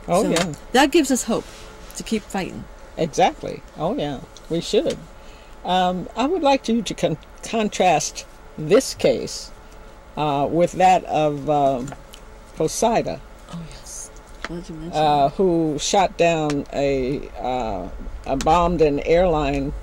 Oh, So yeah. that gives us hope to keep fighting. Exactly. Oh, yeah. We should. I would like you to contrast this case with that of Posada, Oh, yes. Glad you mentioned that. who shot down a bombed an airline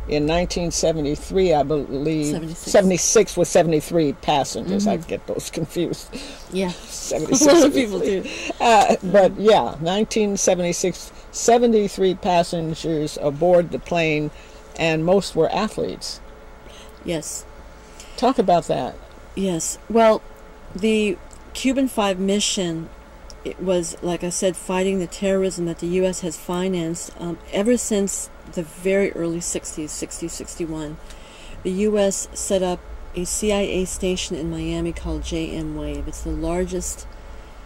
in 1973, I believe. 76. 76 with 73 passengers. I get those confused. Yeah. 76. A lot of people do. But yeah, 1976, 73 passengers aboard the plane, and most were athletes. Yes. Talk about that. Yes. Well, the Cuban Five mission, it was, like I said, fighting the terrorism that the U.S. has financed ever since the very early 60s, 61. The U.S. set up a CIA station in Miami called J.M. It's the largest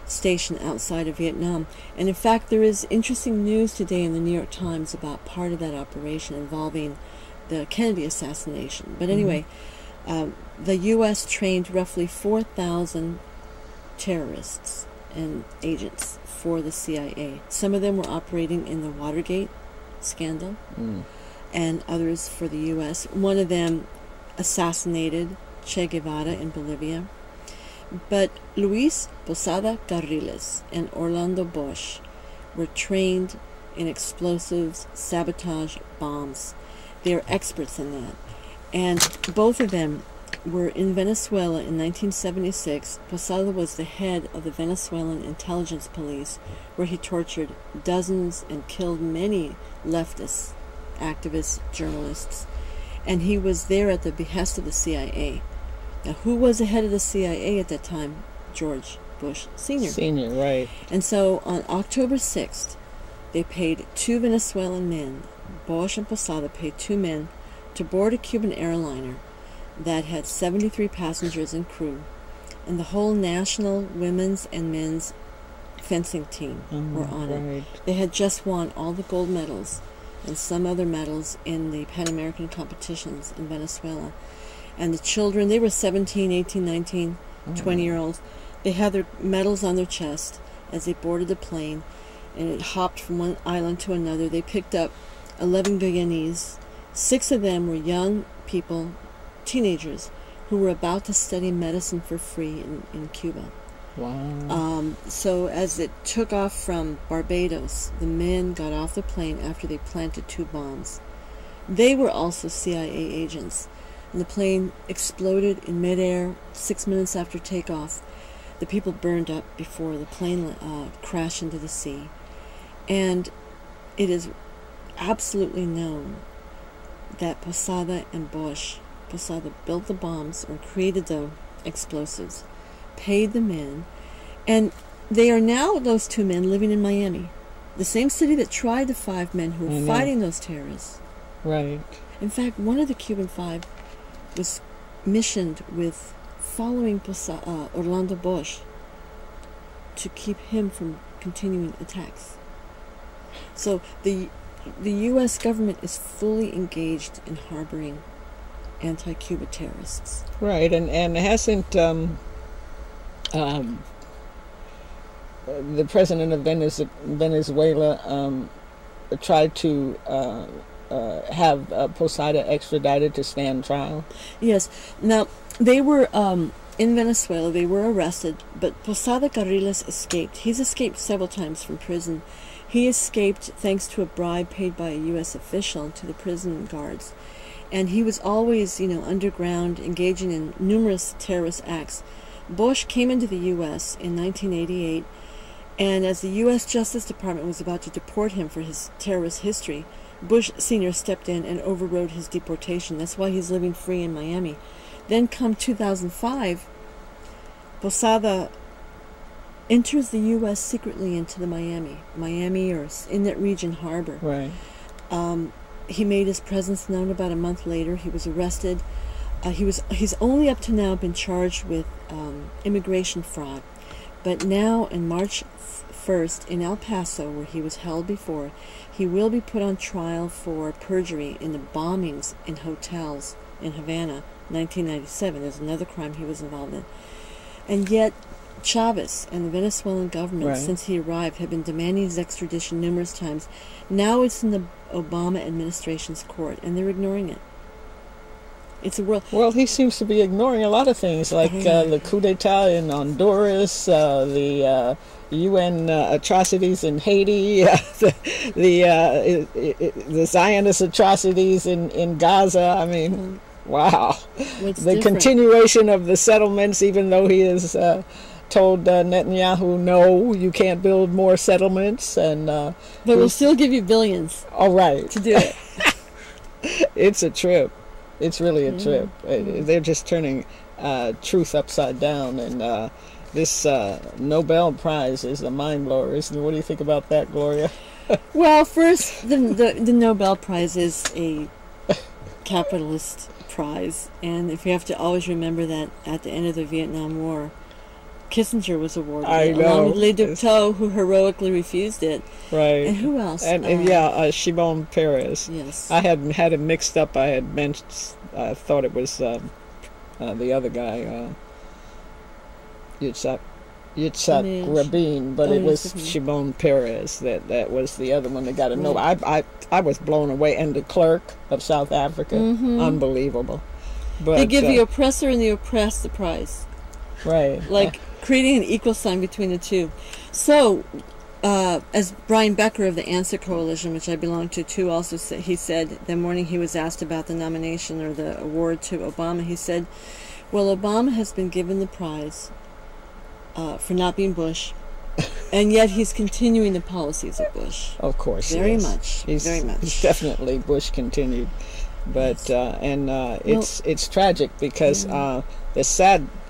station outside of Vietnam. And in fact, there is interesting news today in the New York Times about part of that operation involving the Kennedy assassination. But anyway, the U.S. trained roughly 4,000 terrorists and agents for the CIA. Some of them were operating in the Watergate scandal, and others for the U.S. One of them assassinated Che Guevara in Bolivia. But Luis Posada Carriles and Orlando Bosch were trained in explosives, sabotage, bombs. They are experts in that. And both of them were in Venezuela in 1976. Posada was the head of the Venezuelan intelligence police, where he tortured dozens and killed many leftists, activists, journalists. And he was there at the behest of the CIA. Now, who was the head of the CIA at that time? George Bush Sr. Senior, right. And so on October 6th, they paid 2 Venezuelan men, Bosch and Posada paid 2 men, to board a Cuban airliner that had 73 passengers and crew, and the whole national women's and men's fencing team were on it. They had just won all the gold medals and some other medals in the Pan American competitions in Venezuela. And the children, they were 17, 18, 19, 20-year-olds. They had their medals on their chest as they boarded the plane, and it hopped from one island to another. They picked up 11 Guyanese. 6 of them were young people, teenagers, who were about to study medicine for free in Cuba. Wow. So as it took off from Barbados, the men got off the plane after they planted 2 bombs. They were also CIA agents, and the plane exploded in midair 6 minutes after takeoff. The people burned up before the plane crashed into the sea. And it is absolutely known that Posada and Bosch, Posada built the bombs or created the explosives, paid the men, and they are now, those 2 men, living in Miami, the same city that tried the 5 men who were fighting those terrorists. Right. In fact, one of the Cuban Five was missioned with following Orlando Bosch to keep him from continuing attacks. So the U.S. government is fully engaged in harboring anti-Cuba terrorists. Right, and hasn't the president of Venezuela tried to have Posada extradited to stand trial? Yes. Now, they were in Venezuela. They were arrested, but Posada Carriles escaped. He's escaped several times from prison. He escaped thanks to a bribe paid by a U.S. official to the prison guards. And he was always, underground, engaging in numerous terrorist acts. Bosch came into the U.S. in 1988, and as the U.S. Justice Department was about to deport him for his terrorist history, Bush Sr. stepped in and overrode his deportation. That's why he's living free in Miami. Then come 2005, Posada enters the U.S. secretly into the Miami or in that region harbor. Right. He made his presence known about a month later. He was arrested. He's only up to now been charged with immigration fraud. But now, in March 1st, in El Paso, where he was held before, he will be put on trial for perjury in the bombings in hotels in Havana, 1997. There's another crime he was involved in. And yet, Chavez and the Venezuelan government, Right. since he arrived, have been demanding his extradition numerous times. Now it's in the Obama administration's court, and they're ignoring it. It's a world. Well, he seems to be ignoring a lot of things, like the coup d'etat in Honduras, the UN atrocities in Haiti, the Zionist atrocities in Gaza. I mean, wow. What's The different? continuation of the settlements, even though he has told Netanyahu, no, you can't build more settlements. And But we'll still give you billions all right. to do it. It's a trip. It's really a trip. They're just turning truth upside down, and this Nobel Prize is a mind blower, isn't it? What do you think about that, Gloria? Well, first, the Nobel Prize is a capitalist prize, and if you have to always remember that at the end of the Vietnam War, Kissinger was awarded I it, know. along with Le Duc Tho, who heroically refused it. Right. And who else? And Shimon Peres. Yes. I had it mixed up. I had mentioned. I thought it was the other guy, Yitzhak Rabin, but it was Shimon Peres. That was the other one that got a Nobel. I was blown away. And the clerk of South Africa, unbelievable. But They give the oppressor and the oppressed the prize. Right. Like creating an equal sign between the two. So, as Brian Becker of the Answer Coalition, which I belong to too, also said, he said the morning he was asked about the nomination or the award to Obama, he said, well, Obama has been given the prize for not being Bush, and yet he's continuing the policies of Bush. Of course, Very yes. much. Very much. He's definitely Bush continued, but it's tragic because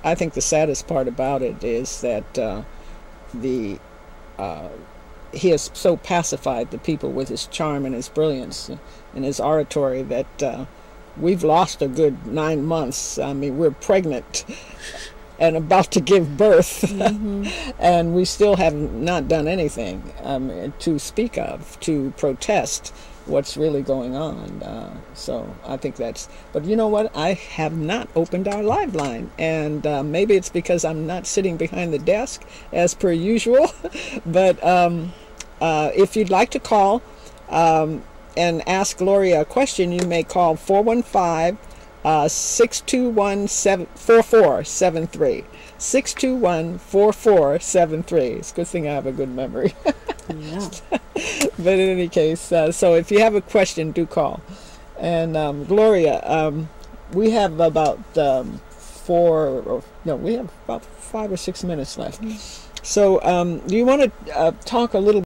I think the saddest part about it is that he has so pacified the people with his charm and his brilliance and his oratory that we've lost a good 9 months. I mean, we're pregnant and about to give birth, and we still have not done anything to speak of, to protest what's really going on. So I think that's, but you know what? I have not opened our live line, and maybe it's because I'm not sitting behind the desk as per usual. But if you'd like to call and ask Gloria a question, you may call 415 621-4473. 621-4473. It's a good thing I have a good memory. Yeah. But in any case, so if you have a question, do call. And Gloria, we have about we have about 5 or 6 minutes left. So do you want to talk a little